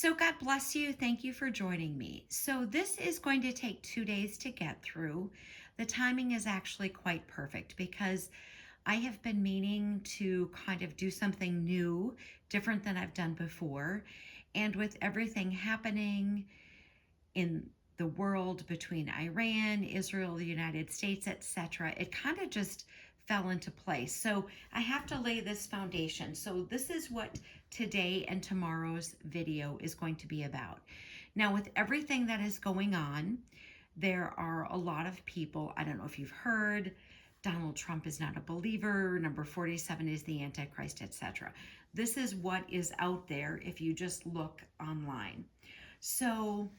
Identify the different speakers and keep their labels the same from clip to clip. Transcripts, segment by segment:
Speaker 1: So God bless you. Thank you for joining me. So this is going to take 2 days to get through. The timing is actually quite perfect because I have been meaning to kind of do something new, different than I've done before. And with everything happening in the world between Iran, Israel, the United States, etc., it kind of just fell into place. So I have to lay this foundation. So this is what today and tomorrow's video is going to be about. Now, with everything that is going on, there are a lot of people, I don't know if you've heard, Donald Trump is not a believer, number 47 is the Antichrist, etc. This is what is out there if you just look online. So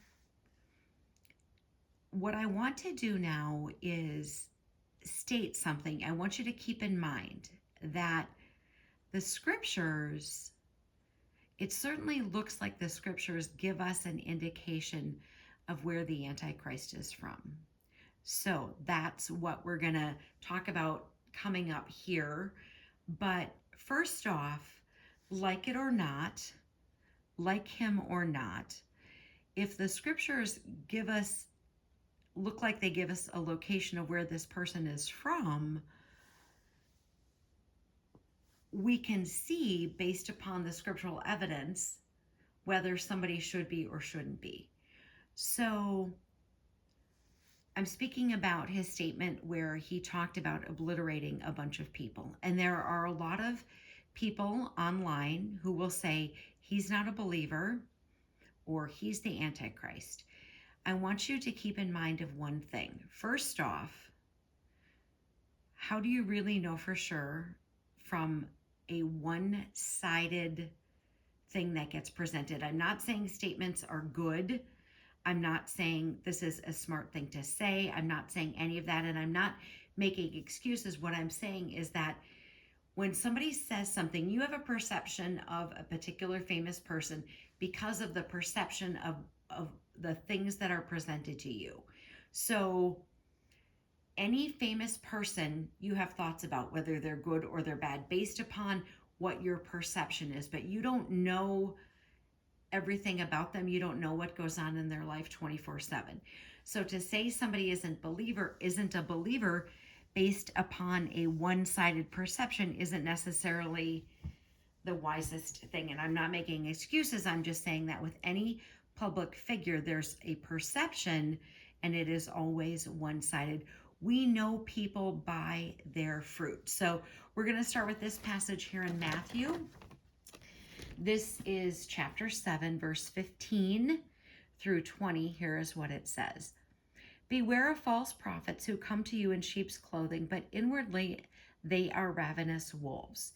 Speaker 1: what I want to do now is state something. I want you to keep in mind that the scriptures, it certainly looks like the scriptures give us an indication of where the Antichrist is from. So that's what we're going to talk about coming up here. But first off, like it or not, like him or not, if the scriptures look like they give us a location of where this person is from, we can see based upon the scriptural evidence whether somebody should be or shouldn't be. So I'm speaking about his statement where he talked about obliterating a bunch of people. And there are a lot of people online who will say he's not a believer or he's the Antichrist. I want you to keep in mind of one thing. First off, how do you really know for sure from a one-sided thing that gets presented? I'm not saying statements are good. I'm not saying this is a smart thing to say. I'm not saying any of that, and I'm not making excuses. What I'm saying is that when somebody says something, you have a perception of a particular famous person because of the perception of the things that are presented to you. So any famous person, you have thoughts about whether they're good or they're bad based upon what your perception is, but you don't know everything about them. You don't know what goes on in their life 24/7. So to say somebody isn't a believer based upon a one-sided perception isn't necessarily the wisest thing. And I'm not making excuses. I'm just saying that with any public figure, there's a perception and it is always one-sided. We know people by their fruit. So we're going to start with this passage here in Matthew. This is chapter 7, verse 15 through 20. Here is what it says. Beware of false prophets who come to you in sheep's clothing, but inwardly they are ravenous wolves.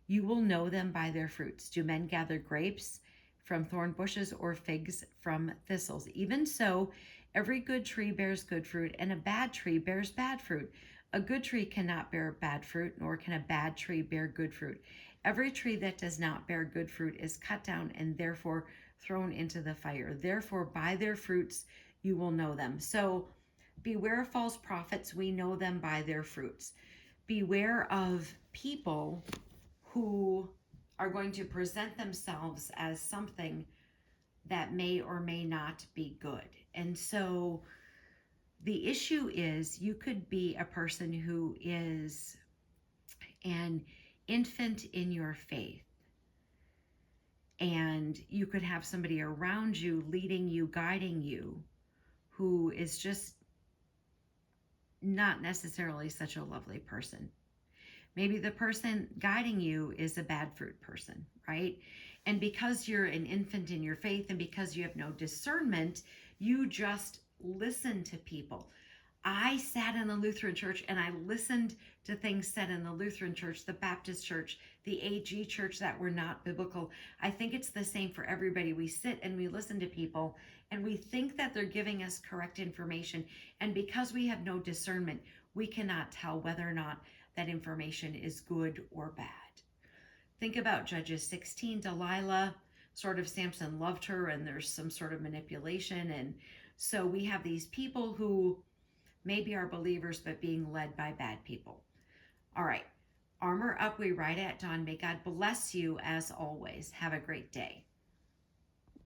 Speaker 1: You will know them by their fruits. Do men gather grapes from thorn bushes or figs from thistles? Even so, every good tree bears good fruit, and a bad tree bears bad fruit. A good tree cannot bear bad fruit, nor can a bad tree bear good fruit. Every tree that does not bear good fruit is cut down and therefore thrown into the fire. Therefore, by their fruits you will know them. So, beware of false prophets. We know them by their fruits. Beware of people who are going to present themselves as something that may or may not be good. And so the issue is you could be a person who is an infant in your faith, and you could have somebody around you leading you, guiding you, who is just not necessarily such a lovely person. Maybe the person guiding you is a bad fruit person, right? And because you're an infant in your faith and because you have no discernment, you just listen to people. I sat in the Lutheran church and I listened to things said in the Lutheran church, the Baptist church, the AG church that were not biblical. I think it's the same for everybody. We sit and we listen to people and we think that they're giving us correct information. And because we have no discernment, we cannot tell whether or not that information is good or bad. Think about Judges 16. Delilah, sort of Samson loved her and there's some sort of manipulation. And so we have these people who maybe are believers but being led by bad people. All right. Armor up. We ride at dawn. May God bless you as always. Have a great day.